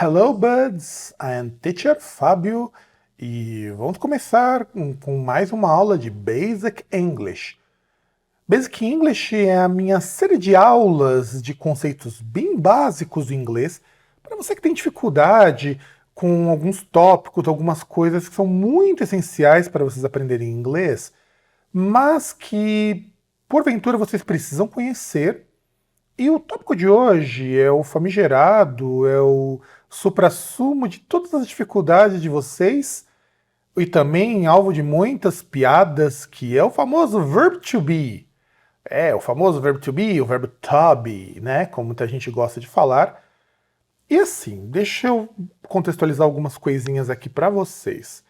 Hello, buds! I am Teacher Fábio e vamos começar com mais uma aula de Basic English. Basic English é a minha série de aulas de conceitos bem básicos do inglês para você que tem dificuldade com alguns tópicos, algumas coisas que são muito essenciais para vocês aprenderem inglês, mas que porventura vocês precisam conhecer. E o tópico de hoje é o famigerado, é o suprassumo de todas as dificuldades de vocês e também alvo de muitas piadas, que é o famoso verb to be. É, o famoso verb to be, o verbo to be, né? Como muita gente gosta de falar. E assim, deixa eu contextualizar algumas coisinhas aqui para vocês.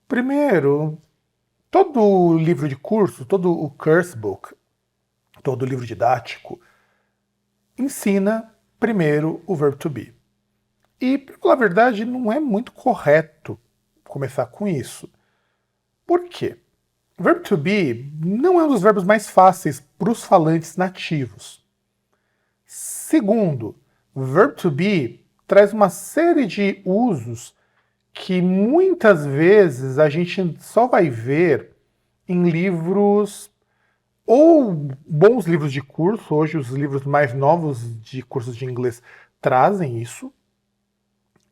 Primeiro, todo livro de curso, todo o course book, todo livro didático, ensina primeiro o verbo to be. E, para falar a verdade, não é muito correto começar com isso. Por quê? O verbo to be não é um dos verbos mais fáceis para os falantes nativos. Segundo, o verbo to be traz uma série de usos que muitas vezes a gente só vai ver em livros ou bons livros de curso. Hoje os livros mais novos de cursos de inglês trazem isso,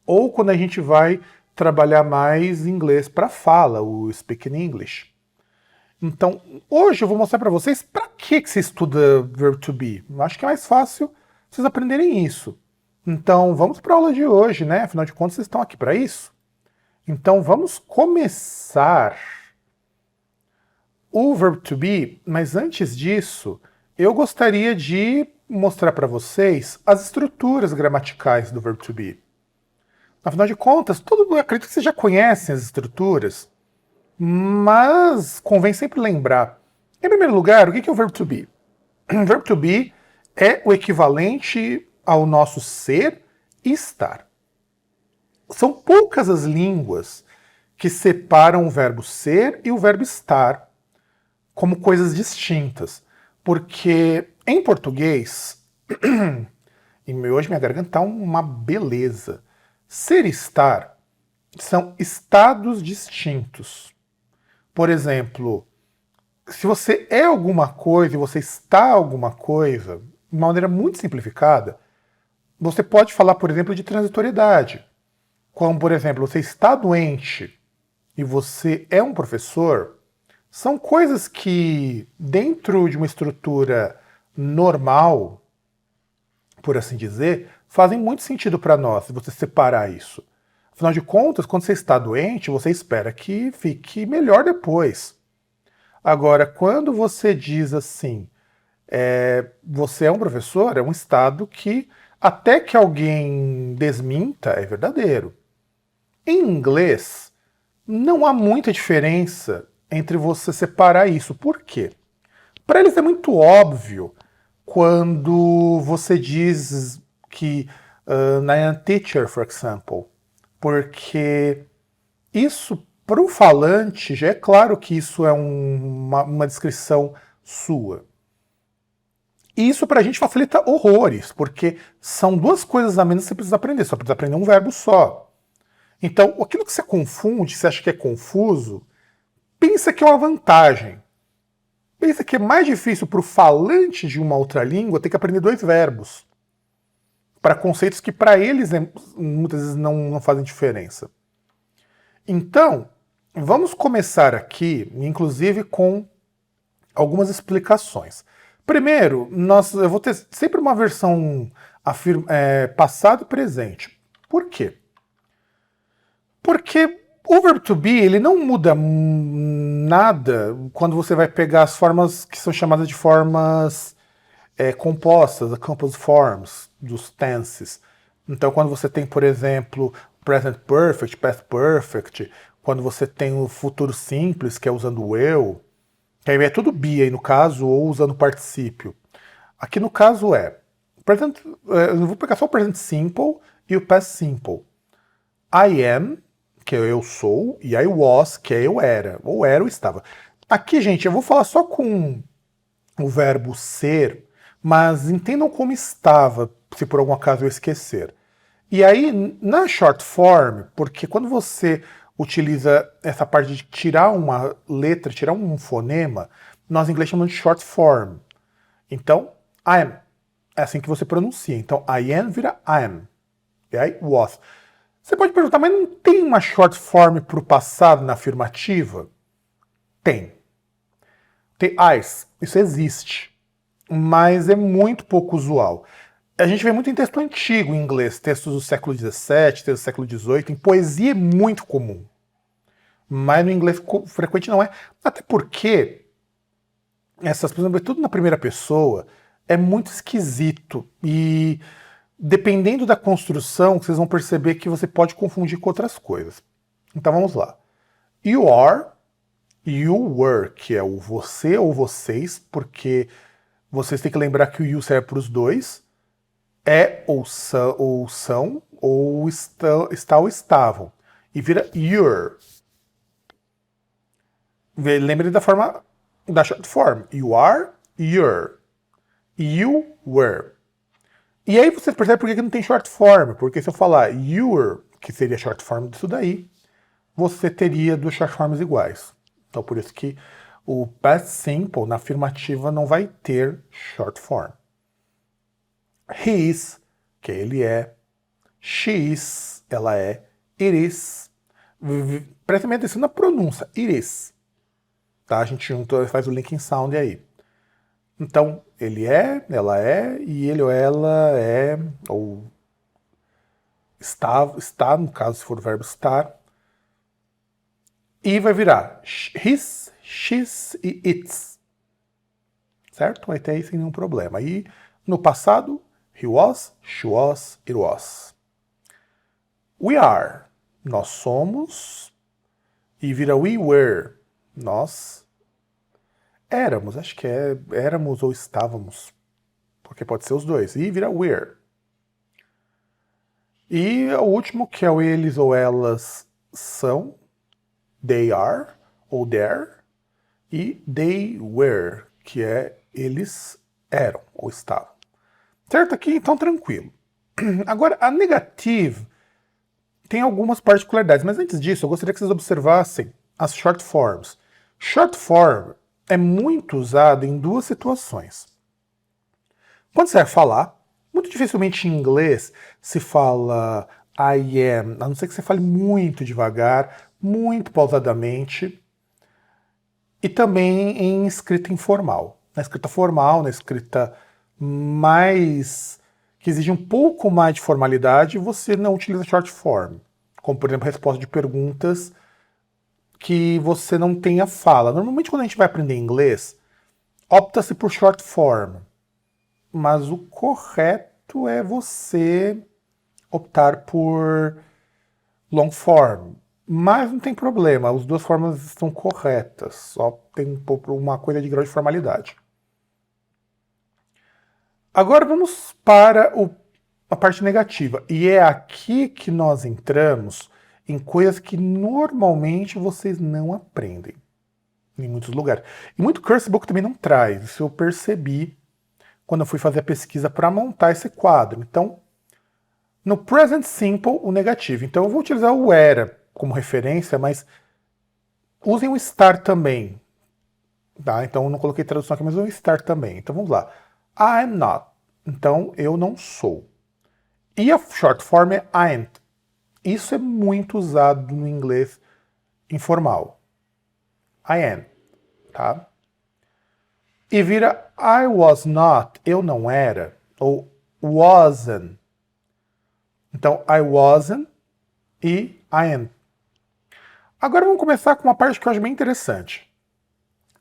ou quando a gente vai trabalhar mais inglês para fala, o Speaking English. Então, hoje eu vou mostrar para vocês para que você estuda verb to be. Eu acho que é mais fácil vocês aprenderem isso. Então, vamos para a aula de hoje, né? Afinal de contas, vocês estão aqui para isso. Então, vamos começar o verb to be, mas antes disso, eu gostaria de mostrar para vocês as estruturas gramaticais do verb to be. Afinal de contas, eu acredito que vocês já conhecem as estruturas, mas convém sempre lembrar. Em primeiro lugar, o que é o verb to be? O verb to be é o equivalente ao nosso ser e estar. São poucas as línguas que separam o verbo ser e o verbo estar como coisas distintas, porque em português, e hoje minha garganta tá uma beleza, ser e estar são estados distintos. Por exemplo, se você é alguma coisa e você está alguma coisa, de uma maneira muito simplificada, você pode falar, por exemplo, de transitoriedade. Como, por exemplo, você está doente e você é um professor. São coisas que, dentro de uma estrutura normal, por assim dizer, fazem muito sentido para nós, se você separar isso. Afinal de contas, quando você está doente, você espera que fique melhor depois. Agora, quando você diz assim, você é um professor, é um estado que, até que alguém desminta, é verdadeiro. Em inglês, não há muita diferença entre você separar isso. Por quê? Para eles é muito óbvio quando você diz que I am teacher, for example, porque isso, para o falante, já é claro que isso é uma descrição sua. E isso para a gente facilita horrores, porque são duas coisas a menos que você precisa aprender, só precisa aprender um verbo só. Então, aquilo que você confunde, você acha que é confuso, pensa que é uma vantagem. Pensa que é mais difícil para o falante de uma outra língua ter que aprender dois verbos, para conceitos que para eles muitas vezes não fazem diferença. Então, vamos começar aqui, inclusive com algumas explicações. Primeiro, eu vou ter sempre uma versão passado e presente. Por quê? Porque o verbo to be ele não muda nada quando você vai pegar as formas que são chamadas de formas compostas, a composed forms, dos tenses. Então, quando você tem, por exemplo, present perfect, past perfect, quando você tem o futuro simples, que é usando o eu, que aí é tudo be aí no caso, ou usando o particípio. Aqui no caso eu vou pegar só o present simple e o past simple. I am, que é eu sou, e I was, que é eu era, ou era ou estava. Aqui, gente, eu vou falar só com o verbo ser, mas entendam como estava, se por algum acaso eu esquecer. E aí, na short form, porque quando você utiliza essa parte de tirar uma letra, tirar um fonema, nós em inglês chamamos de short form. Então, I am. É assim que você pronuncia. Então, I am vira I am. E aí, was. Você pode perguntar, mas não tem uma short form para o passado na afirmativa? Tem. Tem eyes. Isso existe. Mas é muito pouco usual. A gente vê muito em texto antigo em inglês, textos do século XVII, textos do século XVIII, em poesia é muito comum. Mas no inglês frequente não é. Até porque essas, por exemplo, tudo na primeira pessoa é muito esquisito. E dependendo da construção, vocês vão perceber que você pode confundir com outras coisas. Então vamos lá. You are, you were, que é o você ou vocês, porque vocês têm que lembrar que o you serve para os dois. É ou são, ou está ou estavam. E vira your. Lembre da forma da short form. You are, your. You were. E aí você percebe por que não tem short form. Porque se eu falar your, que seria short form disso daí, você teria duas short forms iguais. Então por isso que o past simple na afirmativa não vai ter short form. He is, que ele é. She is, ela é. It is. Preste atenção na pronúncia. It is. Tá? A gente junta, faz o linking sound aí. Então, ele é, ela é, e ele ou ela é, ou está, no caso, se for o verbo estar. E vai virar his, she's e its. Certo? Vai ter aí sem nenhum problema. E no passado, he was, she was, it was. We are, nós somos. E vira we were, nós éramos. Acho que é éramos ou estávamos. Porque pode ser os dois. E vira were. E o último, que é o eles ou elas são. They are, ou they're. E they were, que é eles eram ou estavam. Certo aqui? Então tranquilo. Agora, a negative tem algumas particularidades, mas antes disso eu gostaria que vocês observassem as short forms. Short form é muito usado em duas situações. Quando você vai falar, muito dificilmente em inglês se fala I am, a não ser que você fale muito devagar, muito pausadamente, e também em escrita informal. Na escrita formal, na escrita mais que exige um pouco mais de formalidade, você não utiliza short form. Como, por exemplo, resposta de perguntas que você não tenha fala. Normalmente, quando a gente vai aprender inglês, opta-se por short form. Mas o correto é você optar por long form. Mas não tem problema, as duas formas estão corretas. Só tem uma coisa de grau de formalidade. Agora vamos para a parte negativa. E é aqui que nós entramos em coisas que normalmente vocês não aprendem. Em muitos lugares. E muito curse book também não traz. Isso eu percebi quando eu fui fazer a pesquisa para montar esse quadro. Então, no present simple, o negativo. Então eu vou utilizar o era como referência, mas usem o estar também. Tá? Então eu não coloquei tradução aqui, mas o estar também. Então vamos lá. I'm not. Então eu não sou. E a short form é ain't. Isso é muito usado no inglês informal. I am. Tá? E vira I was not. Eu não era. Ou wasn't. Então I wasn't e I am. Agora vamos começar com uma parte que eu acho bem interessante.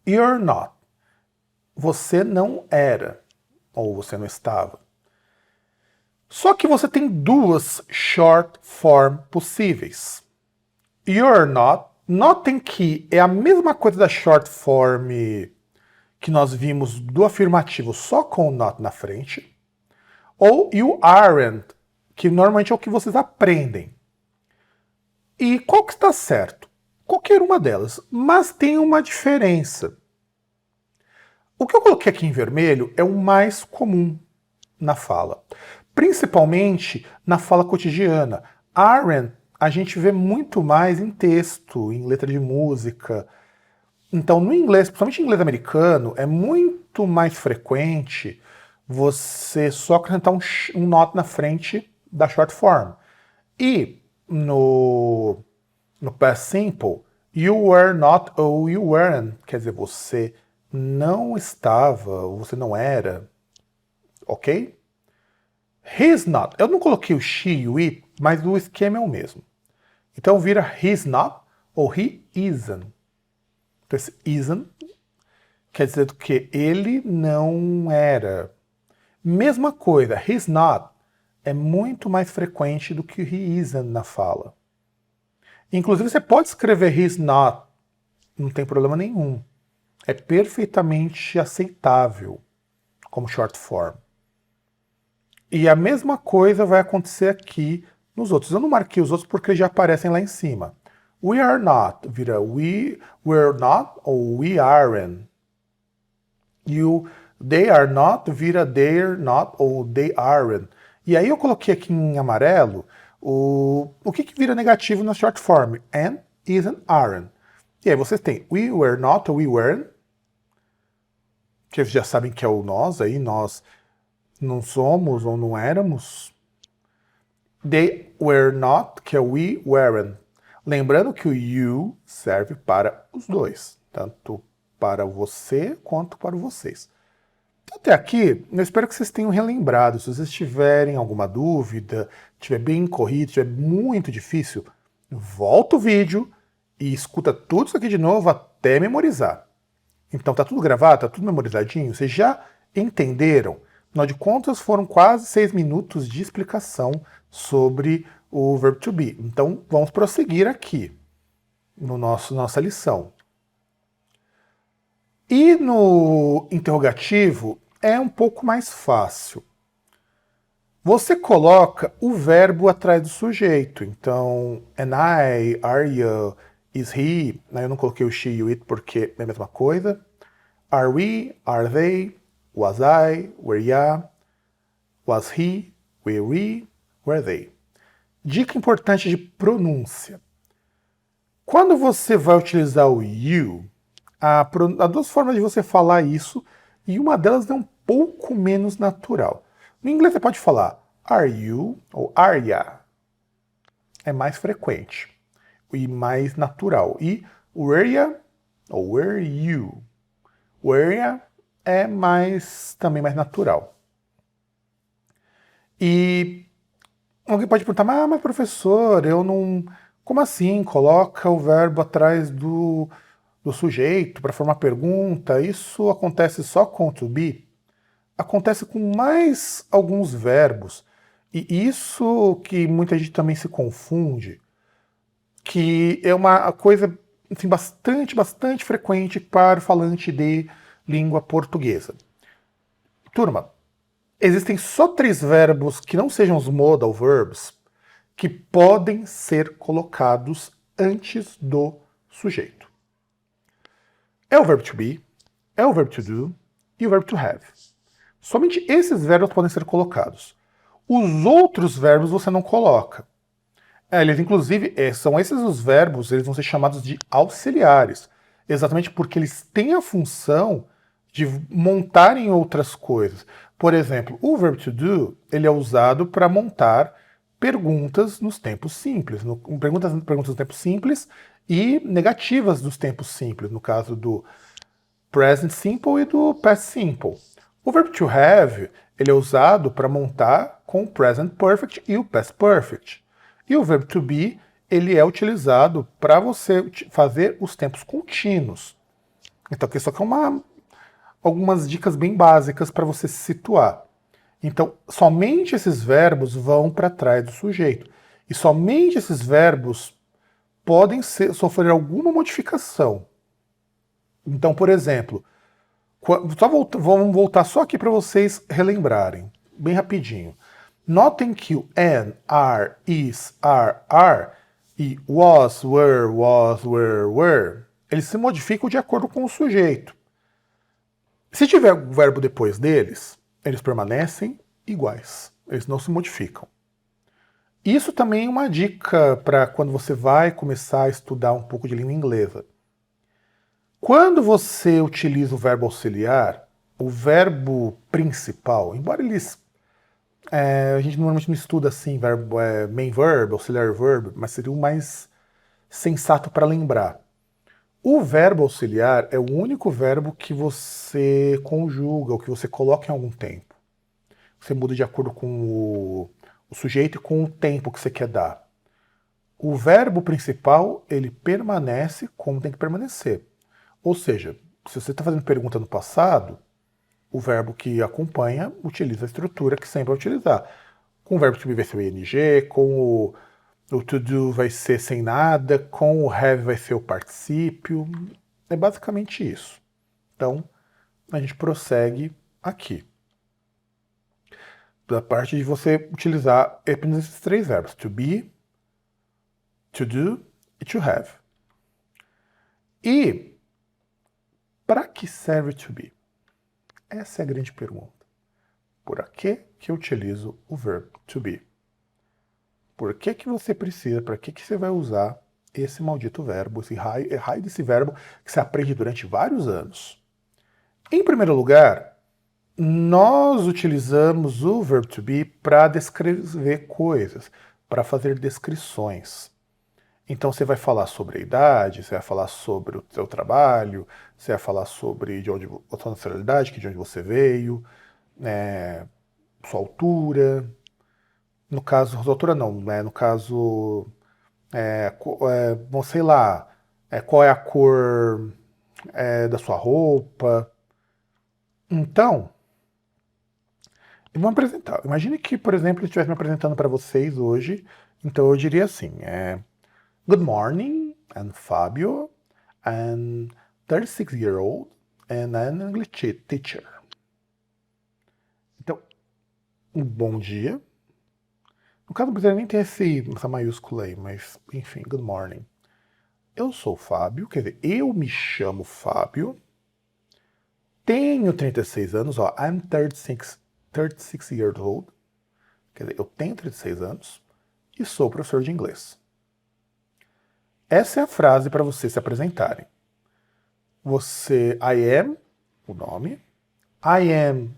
You're not. Você não era. Ou você não estava. Só que você tem duas short form possíveis. You're not. Notem que é a mesma coisa da short form que nós vimos do afirmativo só com o not na frente. Ou you aren't, que normalmente é o que vocês aprendem. E qual que está certo? Qualquer uma delas. Mas tem uma diferença. O que eu coloquei aqui em vermelho é o mais comum na fala. principalmente na fala cotidiana. Are a gente vê muito mais em texto, em letra de música. Então, no inglês, principalmente em inglês americano, é muito mais frequente você só acrescentar um not na frente da short form. E no past simple, you were not ou you weren't, quer dizer, você não estava, ou você não era, ok? He's not. Eu não coloquei o she e o it, mas o esquema é o mesmo. Então vira he's not ou he isn't. Então esse isn't quer dizer que ele não era. Mesma coisa, he's not é muito mais frequente do que he isn't na fala. Inclusive você pode escrever he's not, não tem problema nenhum. É perfeitamente aceitável como short form. E a mesma coisa vai acontecer aqui nos outros. Eu não marquei os outros porque eles já aparecem lá em cima. We are not vira we're not ou we aren't. E o they are not vira they're not ou they aren't. E aí eu coloquei aqui em amarelo o que vira negativo na short form. And, isn't, aren't. E aí vocês têm we were not ou we weren't, que vocês já sabem que é o nós aí, nós não somos ou não éramos. They were not, que é we weren't. Lembrando que o you serve para os dois, tanto para você quanto para vocês. Até aqui, eu espero que vocês tenham relembrado. Se vocês tiverem alguma dúvida, estiver bem corrido, estiver muito difícil, volta o vídeo e escuta tudo isso aqui de novo até memorizar. Então tá tudo gravado, tá tudo memorizadinho, vocês já entenderam? Afinal de contas, foram quase 6 minutos de explicação sobre o verbo to be. Então vamos prosseguir aqui no nossa lição. E no interrogativo é um pouco mais fácil. Você coloca o verbo atrás do sujeito. Então, am I, are you, is he. Eu não coloquei o she e o it porque é a mesma coisa. Are we, are they, was I, were ya, was he, were we, were they. Dica importante de pronúncia. Quando você vai utilizar o you, há duas formas de você falar isso, e uma delas é um pouco menos natural. No inglês você pode falar are you ou are ya. É mais frequente e mais natural. E were ya ou were you. Were ya é também mais natural. E alguém pode perguntar, mas professor, eu não... Como assim? Coloca o verbo atrás do sujeito para formar pergunta. Isso acontece só com o to be? Acontece com mais alguns verbos. E isso que muita gente também se confunde, que é uma coisa assim, bastante frequente para o falante de língua portuguesa. Turma, existem só 3 verbos que não sejam os modal verbs que podem ser colocados antes do sujeito. É o verbo to be, é o verbo to do e o verbo to have. Somente esses verbos podem ser colocados. Os outros verbos você não coloca. Eles, inclusive, são esses os verbos, eles vão ser chamados de auxiliares, exatamente porque eles têm a função de montarem outras coisas. Por exemplo, o verbo to do, ele é usado para montar perguntas nos tempos simples, perguntas nos tempos simples e negativas dos tempos simples, no caso do present simple e do past simple. O verbo to have, ele é usado para montar com o present perfect e o past perfect. E o verbo to be, ele é utilizado para você fazer os tempos contínuos. Então aqui só que algumas dicas bem básicas para você se situar. Então, somente esses verbos vão para trás do sujeito. E somente esses verbos podem sofrer alguma modificação. Então, por exemplo, vamos voltar só aqui para vocês relembrarem, bem rapidinho. Notem que o an, are, is, are e was, were, eles se modificam de acordo com o sujeito. Se tiver o verbo depois deles, eles permanecem iguais. eles não se modificam. Isso também é uma dica para quando você vai começar a estudar um pouco de língua inglesa. Quando você utiliza o verbo auxiliar, o verbo principal, embora eles a gente normalmente não estuda assim, verbo, main verb, auxiliar verb, mas seria o mais sensato para lembrar. O verbo auxiliar é o único verbo que você conjuga, ou que você coloca em algum tempo. Você muda de acordo com o sujeito e com o tempo que você quer dar. O verbo principal, ele permanece como tem que permanecer. Ou seja, se você está fazendo pergunta no passado, o verbo que acompanha utiliza a estrutura que sempre vai utilizar. Com o verbo to be vai ser o ing, com o to do vai ser sem nada, com o have vai ser o particípio. É basicamente isso. Então, a gente prossegue aqui. Da parte de você utilizar apenas esses três verbos, to be, to do e to have. E para que serve to be? Essa é a grande pergunta. Por que eu utilizo o verbo to be? Por que você precisa, para que você vai usar esse maldito verbo, esse raio desse verbo que você aprende durante vários anos? Em primeiro lugar, nós utilizamos o verbo to be para descrever coisas, para fazer descrições. Então você vai falar sobre a idade, você vai falar sobre o seu trabalho, você vai falar sobre a sua nacionalidade, de onde você veio, sua altura. No caso, sua altura não, né? No caso, bom, sei lá, qual é a cor da sua roupa. Então, eu vou me apresentar. Imagine que, por exemplo, eu estivesse me apresentando para vocês hoje, então eu diria assim, Good morning, I'm Fabio, I'm 36-year-old, and I'm an English teacher. Então, um bom dia. No caso, não precisa nem ter essa maiúscula aí, mas, enfim, good morning. Eu sou o Fábio, quer dizer, eu me chamo Fábio, tenho 36 anos, ó, I'm 36 years old, quer dizer, eu tenho 36 anos e sou professor de inglês. Essa é a frase para vocês se apresentarem. I am, o nome, I am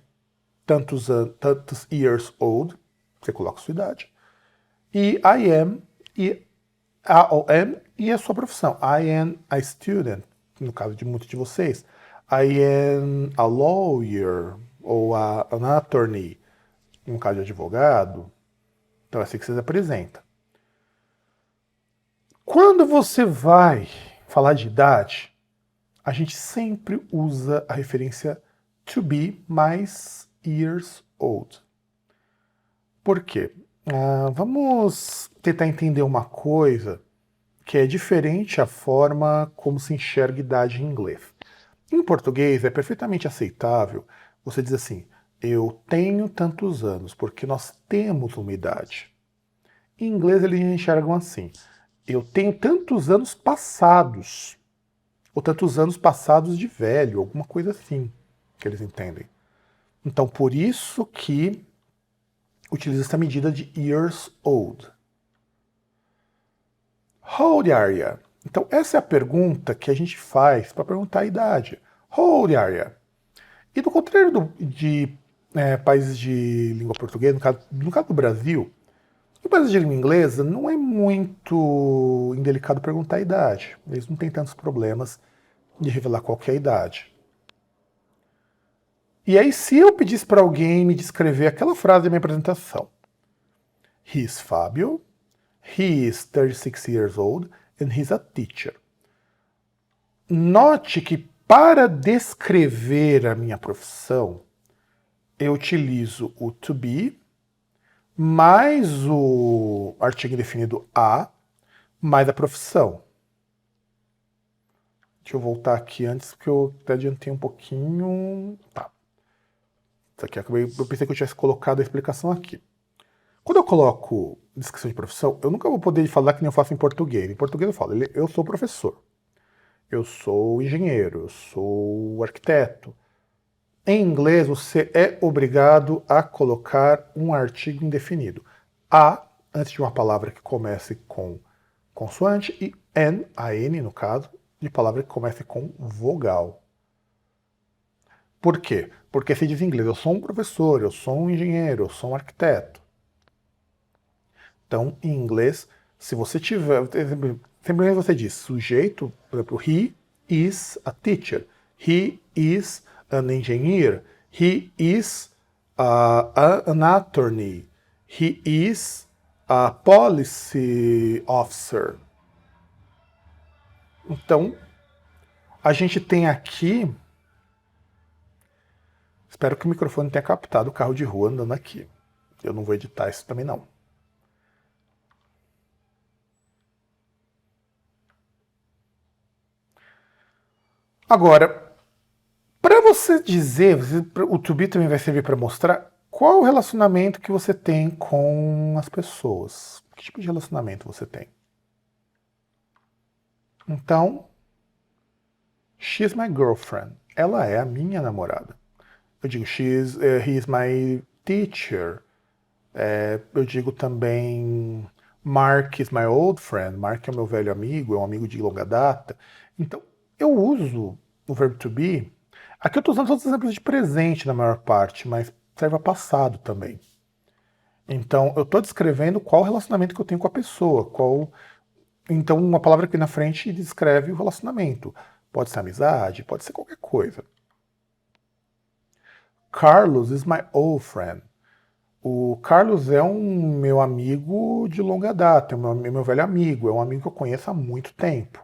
tantos years old, você coloca a sua idade, e I am, e a sua profissão. I am a student, no caso de muitos de vocês. I am a lawyer, ou an attorney, no caso de advogado. Então é assim que vocês apresentam. Quando você vai falar de idade, a gente sempre usa a referência to be mais years old. Por quê? Vamos tentar entender uma coisa que é diferente a forma como se enxerga idade em inglês. Em português é perfeitamente aceitável você dizer assim, eu tenho tantos anos, porque nós temos uma idade. Em inglês eles enxergam assim, eu tenho tantos anos passados, ou tantos anos passados de velho, alguma coisa assim, que eles entendem. Então, por isso que utiliza essa medida de years old. How old are you? Então, essa é a pergunta que a gente faz para perguntar a idade. How old are you? E do contrário de países de língua portuguesa, no caso do Brasil, em países de língua inglesa, não é muito indelicado perguntar a idade. Eles não têm tantos problemas de revelar qual que é a idade. E aí, se eu pedisse para alguém me descrever aquela frase da minha apresentação, he is Fabio, he is 36 years old, and he's a teacher. Note que para descrever a minha profissão, eu utilizo o to be, mais o artigo indefinido a, mais a profissão. Deixa eu voltar aqui antes, porque eu até adiantei um pouquinho. Tá. Isso aqui, eu pensei que eu tivesse colocado a explicação aqui. Quando eu coloco descrição de profissão, eu nunca vou poder falar que nem eu faço em português. Em português eu falo, eu sou professor, eu sou engenheiro, eu sou arquiteto. Em inglês, você é obrigado a colocar um artigo indefinido. A, antes de uma palavra que comece com consoante, e N, a N no caso, de palavra que comece com vogal. Por quê? Porque se diz em inglês, eu sou um professor, eu sou um engenheiro, eu sou um arquiteto. Então, em inglês, se você tiver, sempre você diz sujeito, por exemplo, he is a teacher, he is an engineer, he is an attorney, he is a policy officer. Então, a gente tem aqui, espero que o microfone tenha captado o carro de rua andando aqui. Eu não vou editar isso também não. Agora, para você dizer, o to be também vai servir para mostrar qual o relacionamento que você tem com as pessoas. Que tipo de relacionamento você tem? Então, she's my girlfriend. Ela é a minha namorada. Eu digo, he is my teacher. Eu digo também, Mark is my old friend. Mark é o meu velho amigo, é um amigo de longa data. Então, eu uso o verbo to be. Aqui eu estou usando todos os exemplos de presente na maior parte, mas serve a passado também. Então, eu estou descrevendo qual o relacionamento que eu tenho com a pessoa. Então, uma palavra aqui na frente descreve o relacionamento. Pode ser amizade, pode ser qualquer coisa. Carlos is my old friend. O Carlos é um meu amigo de longa data, é meu velho amigo, é um amigo que eu conheço há muito tempo.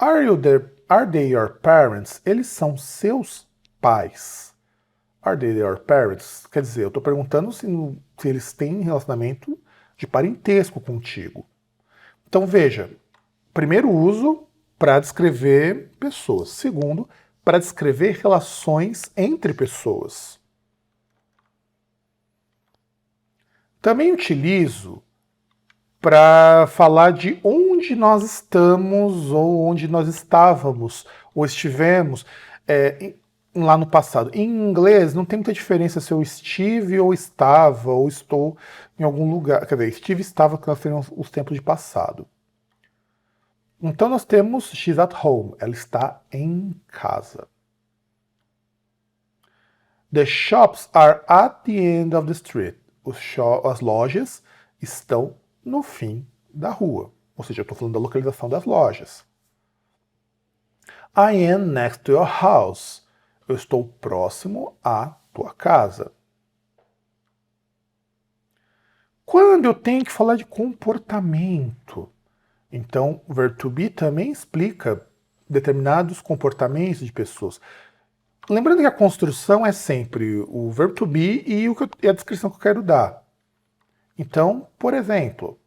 Are they your parents? Eles são seus pais. Are they your parents? Quer dizer, eu estou perguntando se eles têm relacionamento de parentesco contigo. Então veja, primeiro uso para descrever pessoas. Segundo, para descrever relações entre pessoas. Também utilizo para falar de onde nós estamos ou onde nós estávamos ou estivemos lá no passado. Em inglês não tem muita diferença se eu estive ou estava ou estou em algum lugar. Quer dizer, estive e estava, que nós temos os tempos de passado. Então nós temos she's at home, ela está em casa. The shops are at the end of the street. As lojas estão no fim da rua. Ou seja, eu estou falando da localização das lojas. I am next to your house. Eu estou próximo à tua casa. Quando eu tenho que falar de comportamento, então o verbo to be também explica determinados comportamentos de pessoas. Lembrando que a construção é sempre o verbo to be e a descrição que eu quero dar. Então, por exemplo,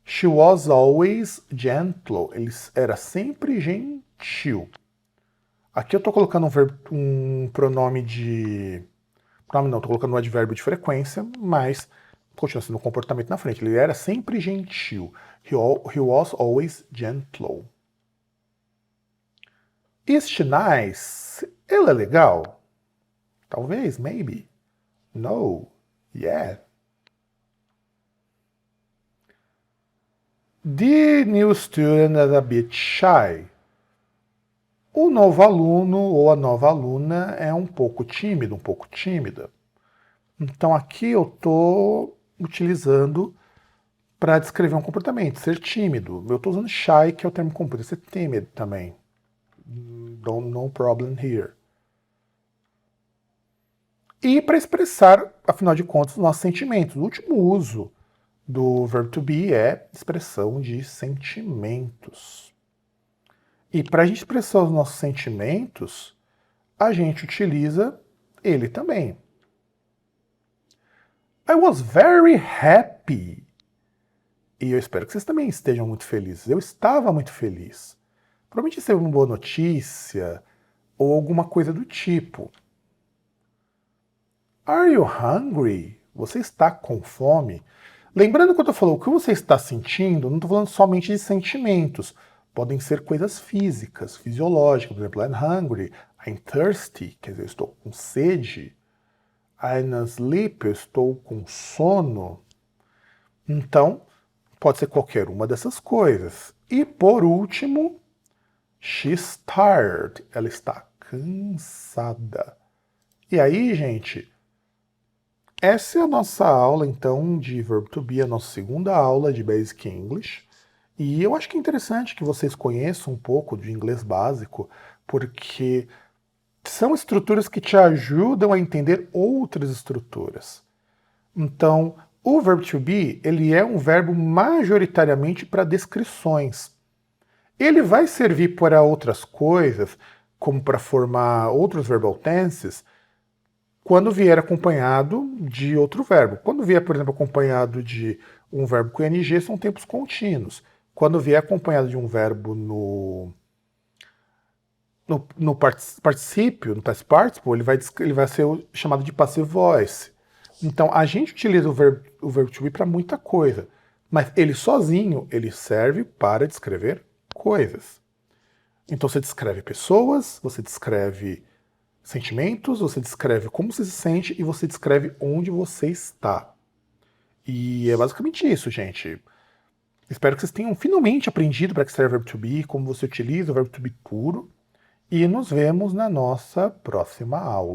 she was always gentle. Ele era sempre gentil. Aqui eu estou colocando um pronome de... Pronome não, estou colocando um advérbio de frequência, mas continua sendo um comportamento na frente. Ele era sempre gentil. He was always gentle. Is she nice? Ela é legal? Talvez, maybe. No. Yeah. The new student is a bit shy. O novo aluno ou a nova aluna é um pouco tímido, um pouco tímida. Então aqui eu estou utilizando para descrever um comportamento, ser tímido. Eu estou usando shy, que é o termo comum, ser tímido também. No problem here. E para expressar, afinal de contas, os nossos sentimentos. O último uso do verbo to be é expressão de sentimentos. E para a gente expressar os nossos sentimentos, a gente utiliza ele também. I was very happy. E eu espero que vocês também estejam muito felizes. Eu estava muito feliz. Provavelmente recebeu uma boa notícia ou alguma coisa do tipo. Are you hungry? Você está com fome? Lembrando que eu estou falando o que você está sentindo, não estou falando somente de sentimentos. Podem ser coisas físicas, fisiológicas. Por exemplo, I'm hungry, I'm thirsty, quer dizer, eu estou com sede. I'm asleep, eu estou com sono. Então, pode ser qualquer uma dessas coisas. E por último, she's tired, ela está cansada. E aí, gente, essa é a nossa aula, então, de Verb to Be, a nossa segunda aula de Basic English. E eu acho que é interessante que vocês conheçam um pouco de inglês básico, porque são estruturas que te ajudam a entender outras estruturas. Então, o verb to be, ele é um verbo majoritariamente para descrições. Ele vai servir para outras coisas, como para formar outros verbal tenses, quando vier acompanhado de outro verbo. Quando vier, por exemplo, acompanhado de um verbo com ing, são tempos contínuos. Quando vier acompanhado de um verbo no particípio, no past participle, ele vai ser chamado de passive voice. Então, a gente utiliza o verbo to be para muita coisa, mas ele sozinho, ele serve para descrever coisas. Então, você descreve pessoas, você descreve sentimentos, você descreve como você se sente e você descreve onde você está. E é basicamente isso, gente. Espero que vocês tenham finalmente aprendido para que serve o verbo to be, como você utiliza o verbo to be puro. E nos vemos na nossa próxima aula.